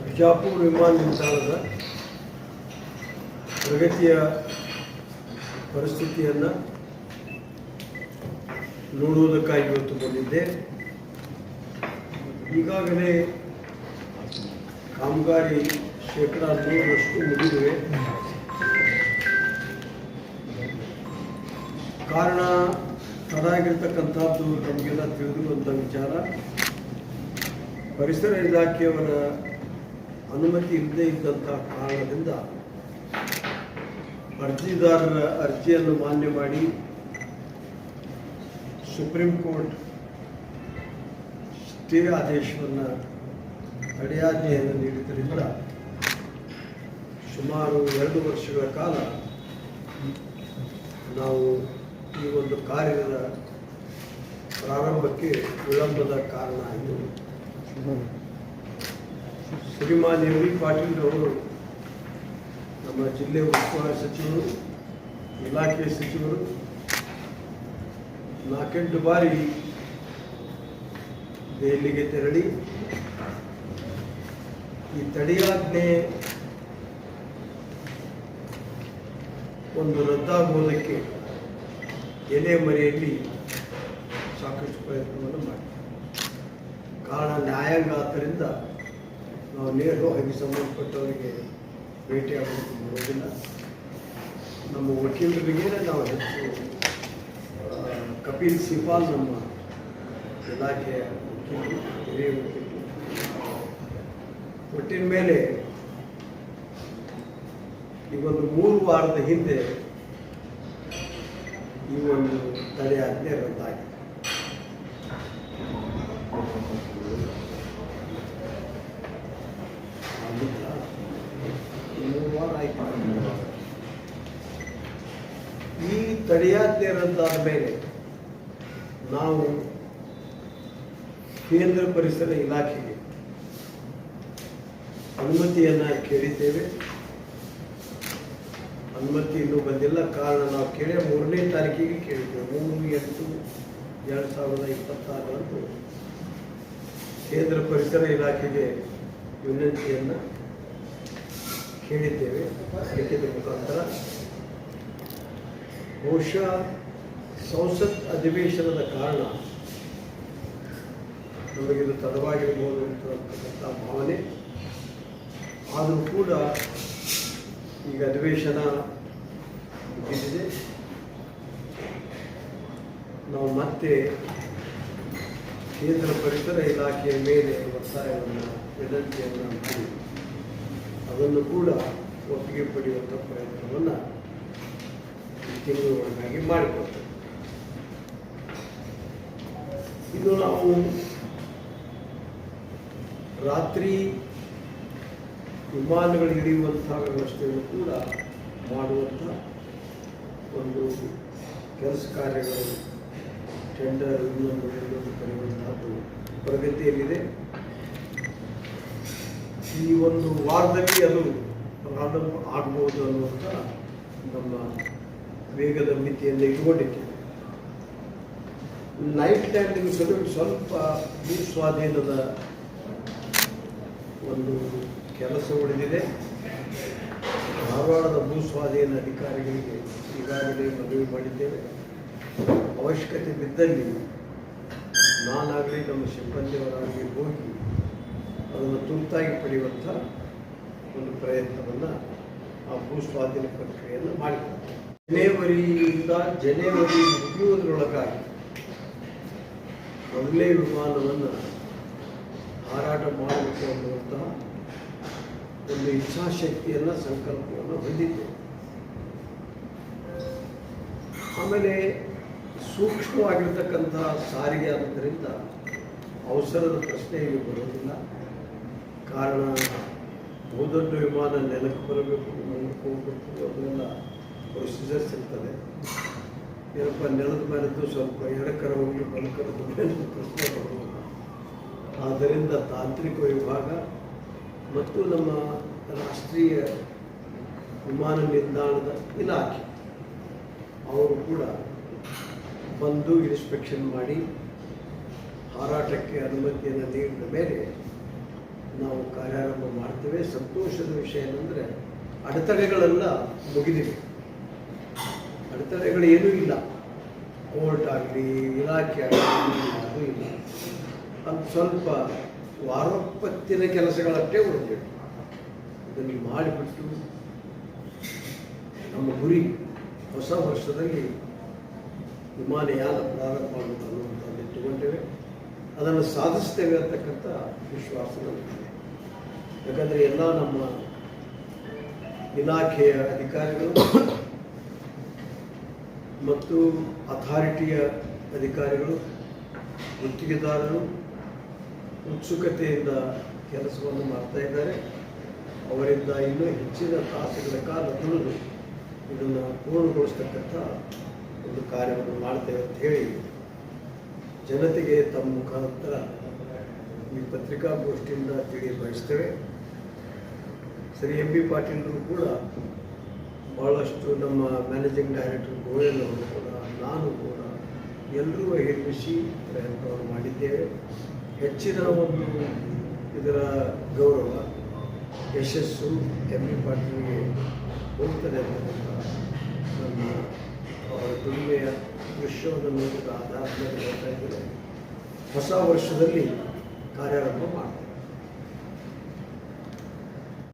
ಬಿಜಾಪುರ ವಿಮಾನ ನಿಲ್ದಾಣದ ಪ್ರಗತಿಯ ಪರಿಸ್ಥಿತಿಯನ್ನು ನೋಡುವುದಕ್ಕಾಗಿ ಇವತ್ತು ಬಂದಿದ್ದೆ. ಈಗಾಗಲೇ ಕಾಮಗಾರಿ ಶೇಕಡಾ 100% ಮುಗಿದಿವೆ. ಕಾರಣ ತಡಾಗಿರ್ತಕ್ಕಂಥದ್ದು ನಮಗೆಲ್ಲ ತಿಳಿದಿರುವಂಥ ವಿಚಾರ. ಪರಿಸರ ಇಲಾಖೆಯವರ ಅನುಮತಿ ಇಲ್ಲದೇ ಇದ್ದಂಥ ಕಾರಣದಿಂದ ಅರ್ಜಿದಾರರ ಅರ್ಜಿಯನ್ನು ಮಾನ್ಯ ಮಾಡಿ ಸುಪ್ರೀಂ ಕೋರ್ಟ್ ಸ್ಟೇ ಆದೇಶವನ್ನು ತಡೆಯಾಜ್ಞೆಯನ್ನು ನೀಡಿದ್ದರಿಂದ ಸುಮಾರು 2 ವರ್ಷಗಳ ಕಾಲ ನಾವು ಈ ಒಂದು ಕಾರ್ಯದ ಪ್ರಾರಂಭಕ್ಕೆ ವಿಳಂಬದ ಕಾರಣ ಆಯಿತು. ಶ್ರೀಮಾನ್ ಎಂ ವಿ ಪಾಟೀಲ್ ಅವರು ನಮ್ಮ ಜಿಲ್ಲೆ ಉಸ್ತುವಾರಿ ಸಚಿವರು, ಇಲಾಖೆ ಸಚಿವರು 4-8 ಬಾರಿ ದೆಹಲಿಗೆ ತೆರಳಿ ಈ ತಡೆಯಾಜ್ಞೆ ಒಂದು ರದ್ದಾಗುವುದಕ್ಕೆ ಎಲೆ ಮರೆಯಲ್ಲಿ ಸಾಕಷ್ಟು ಪ್ರಯತ್ನವನ್ನು ಮಾಡಿ. ಕಾರಣ ನ್ಯಾಯಾಂಗ ಆದ್ದರಿಂದ ನಾವು ನೇರವಾಗಿ ಸಂಬಂಧಪಟ್ಟವರಿಗೆ ಭೇಟಿಯಾಗೋದಕ್ಕೆ ಬರೋದಿಲ್ಲ. ನಮ್ಮ ವಕೀಲರಿಗೆ ನಾವು ಹೆಚ್ಚು ಕಪಿಲ್ ಸಿಪಾಲ್ ನಮ್ಮ ಇಲಾಖೆಯ ವಕೀಲರು, ಹಿರಿಯ ವಕೀಲರು. ಒಟ್ಟಿನ ಮೇಲೆ ಈ ಒಂದು 3 ವಾರದ ಹಿಂದೆ ಈ ಒಂದು ತಡೆಯಾಜ್ಞೆ ರದ್ದಾಗಿದೆ. ಈ ತಡೆಯಾಜ್ಞೆ ರದ್ದಾದ ಮೇಲೆ ನಾವು ಕೇಂದ್ರ ಪರಿಸರ ಇಲಾಖೆಗೆ ಅನುಮತಿಯನ್ನು ಕೇಳಿದ್ದೇವೆ. ಅನುಮತಿ ಇನ್ನೂ ಬಂದಿಲ್ಲ. ಕಾರಣ ನಾವು ಕೇಳಿ 3ನೇ ತಾರೀಕಿಗೆ ಕೇಳಿದ್ದೇವೆ. 3/8/2026 ಕೇಂದ್ರ ಪರಿಸರ ಇಲಾಖೆಗೆ ವಿನಂತಿಯನ್ನು ಕೇಳಿದ್ದೇವೆ ಲಿಖಿತ ಮುಖಾಂತರ. ಬಹುಶಃ ಸಂಸತ್ ಅಧಿವೇಶನದ ಕಾರಣ ನಮಗಿದು ತಡವಾಗಿರಬಹುದು ಅಂತಕ್ಕಂಥ ಭಾವನೆ. ಆದರೂ ಕೂಡ ಈಗ ಅಧಿವೇಶನ ಮುಗಿದಿದೆ. ನಾವು ಮತ್ತೆ ಕೇಂದ್ರ ಪರಿಸರ ಇಲಾಖೆಯ ಮೇಲೆ ಒತ್ತಾಯವನ್ನು, ವಿನಂತಿಯನ್ನು ಮಾಡಿ ಅದನ್ನು ಕೂಡ ಒಪ್ಪಿಗೆ ಪಡೆಯುವಂಥ ಪ್ರಯತ್ನವನ್ನು ಈ ತಿಂಗಳೊಳಗಾಗಿ ಮಾಡಿಕೊಡ್ತೇವೆ. ಇದು ನಾವು ರಾತ್ರಿ ವಿಮಾನಗಳು ಇಳಿಯುವಂಥ ವ್ಯವಸ್ಥೆಯನ್ನು ಕೂಡ ಮಾಡುವಂಥ ಒಂದು ಕೆಲಸ ಕಾರ್ಯಗಳು, ಟೆಂಡರ್ ಇನ್ನೊಂದು ಕರೆಯುವಂಥದ್ದು ಪ್ರಗತಿಯಲ್ಲಿದೆ. ಈ ಒಂದು ವಾರದಲ್ಲಿ ಅದು ಪ್ರಾರಂಭ ಆಗ್ಬೋದು ಅನ್ನುವಂಥ ನಮ್ಮ ವೇಗದ ಮಿತಿಯನ್ನು ಇಟ್ಕೊಂಡಿದ್ದೇವೆ. ನೈಟ್ ಲ್ಯಾಂಡಿಂಗ್ ಸ್ವಲ್ಪ ಭೂ ಸ್ವಾಧೀನದ ಒಂದು ಕೆಲಸ ಉಳಿದಿದೆ. ಧಾರವಾಡದ ಭೂ ಸ್ವಾಧೀನ ಅಧಿಕಾರಿಗಳಿಗೆ ಈಗಾಗಲೇ ಮನವಿ ಮಾಡಿದ್ದೇವೆ. ಅವಶ್ಯಕತೆ ಬಿದ್ದಲ್ಲಿ ನಾನಾಗಲಿ ನಮ್ಮ ಸಿಬ್ಬಂದಿಯವರಾಗಲಿ ಹೋಗಿ ಅದನ್ನು ತುರ್ತಾಗಿ ಪಡೆಯುವಂಥ ಒಂದು ಪ್ರಯತ್ನವನ್ನು ಆ ಭೂ ಸ್ವಾಧೀನ ಪ್ರಕ್ರಿಯೆಯನ್ನು ಮಾಡಿಕೊಡ್ತೇವೆ. ಜನವರಿಯಿಂದ ಜನವರಿ ಮುಗಿಯುವುದರೊಳಗಾಗಿ ಮೊದಲೇ ವಿಮಾನವನ್ನು ಹಾರಾಟ ಮಾಡಬೇಕು ಅನ್ನುವಂತಹ ಒಂದು ಇಚ್ಛಾಶಕ್ತಿಯನ್ನು, ಸಂಕಲ್ಪವನ್ನು ಹೊಂದಿದ್ದೇವೆ. ಆಮೇಲೆ ಸೂಕ್ಷ್ಮವಾಗಿರ್ತಕ್ಕಂಥ ಸಾರಿಗೆ ಆದ್ದರಿಂದ ಅವಸರದ ಪ್ರಶ್ನೆ ಇಲ್ಲಿ ಬರೋದಿಲ್ಲ. ಕಾರಣ ಬಹುದೊಡ್ಡ ವಿಮಾನ ನೆಲಕ್ಕೆ ಬರಬೇಕು, ಮುಂದಕ್ಕೆ ಹೋಗಬೇಕು, ಅದನ್ನೆಲ್ಲ ಸಿಸರ್ಸ್ ಇರ್ತದೆ. ಏನಪ್ಪ ನೆಲದ ಮೇಲದ್ದು ಸ್ವಲ್ಪ ಎಡಕರ ಹೋಗಿ ಬಲಕರ ಪ್ರಶ್ನೆ ಬರೋದು. ಆದ್ದರಿಂದ ತಾಂತ್ರಿಕ ವಿಭಾಗ ಮತ್ತು ನಮ್ಮ ರಾಷ್ಟ್ರೀಯ ವಿಮಾನ ನಿಲ್ದಾಣದ ಇಲಾಖೆ ಅವರು ಕೂಡ ಬಂದು ಇನ್ಸ್ಪೆಕ್ಷನ್ ಮಾಡಿ ಹಾರಾಟಕ್ಕೆ ಅನುಮತಿಯನ್ನು ನೀಡಿದ ಮೇಲೆ ನಾವು ಕಾರ್ಯಾರಂಭ ಮಾಡ್ತೇವೆ. ಸಂತೋಷದ ವಿಷಯ ಏನಂದರೆ ಅಡೆತಡೆಗಳೆಲ್ಲ ಮುಗಿದಿವೆ. ಅಡೆತಡೆಗಳು ಏನೂ ಇಲ್ಲ. ಕೋರ್ಟ್ ಆಗಲಿ ಇಲಾಖೆ ಆಗಲಿ ಅದು ಇಲ್ಲ. ಅದು ಸ್ವಲ್ಪ ವಾರೋಪತ್ತಿನ ಕೆಲಸಗಳಷ್ಟೇ ಉಳಿದಿವೆ. ಇದನ್ನು ಮಾಡಿಬಿಟ್ಟು ನಮ್ಮ ಗುರಿ ಹೊಸ ವರ್ಷದಲ್ಲಿ ವಿಮಾನಯಾನ ಪ್ರಾರಂಭ ಮಾಡುವುದು ಅನ್ನುವಂಥದ್ದು ಇಟ್ಟುಕೊಂಡಿದ್ದೇವೆ. ಅದನ್ನು ಸಾಧಿಸ್ತೇವೆ ಅಂತಕ್ಕಂಥ ವಿಶ್ವಾಸ ನಮಗಿದೆ. ಯಾಕಂದರೆ ಎಲ್ಲ ನಮ್ಮ ಇಲಾಖೆಯ ಅಧಿಕಾರಿಗಳು ಮತ್ತು ಅಥಾರಿಟಿಯ ಅಧಿಕಾರಿಗಳು, ಗುತ್ತಿಗೆದಾರರು ಉತ್ಸುಕತೆಯಿಂದ ಕೆಲಸವನ್ನು ಮಾಡ್ತಾ ಇದ್ದಾರೆ. ಅವರಿಂದ ಇನ್ನೂ ಹೆಚ್ಚಿನ ತಾಸುಗಳ ಕಾಲ ದುಡಿದು ಇದನ್ನು ಪೂರ್ಣಗೊಳಿಸ್ತಕ್ಕಂಥ ಒಂದು ಕಾರ್ಯವನ್ನು ಮಾಡ್ತೇವೆ ಅಂತ ಹೇಳಿ ಜನತೆಗೆ ತಮ್ಮ ಮುಖಾಂತರ ಈ ಪತ್ರಿಕಾಗೋಷ್ಠಿಯಿಂದ ತಿಳಿ ಬಯಸ್ತೇವೆ. ಸರಿ, ಎಂ ಬಿ ಪಾಟೀಲರು ಕೂಡ ಭಾಳಷ್ಟು, ನಮ್ಮ ಮ್ಯಾನೇಜಿಂಗ್ ಡೈರೆಕ್ಟರ್ ಗೋಯಲ್ ಅವರು ಕೂಡ, ನಾನು ಕೂಡ ಎಲ್ಲರೂ ಹೆಮ್ಮಿಸಿ ಪ್ರಯತ್ನವನ್ನು ಮಾಡಿದ್ದೇವೆ. ಹೆಚ್ಚಿನ ಒಂದು ಇದರ ಗೌರವ ಯಶಸ್ಸು ಎಂ ಬಿ ಪಾಟೀಲ್ಗೆ ಹೋಗ್ತದೆ ಅನ್ನೋದನ್ನು ನಮ್ಮ ಅವರ ದುಡಿಮೆಯ ದೃಶ್ಯವನ್ನು ನೋಡಿದ ಆಧಾರದ ಮೇಲೆ ಹೇಳ್ತಾ ಇದ್ದೇನೆ. ಹೊಸ ವರ್ಷದಲ್ಲಿ ಕಾರ್ಯಾರಂಭ ಮಾಡ್ತಾರೆ.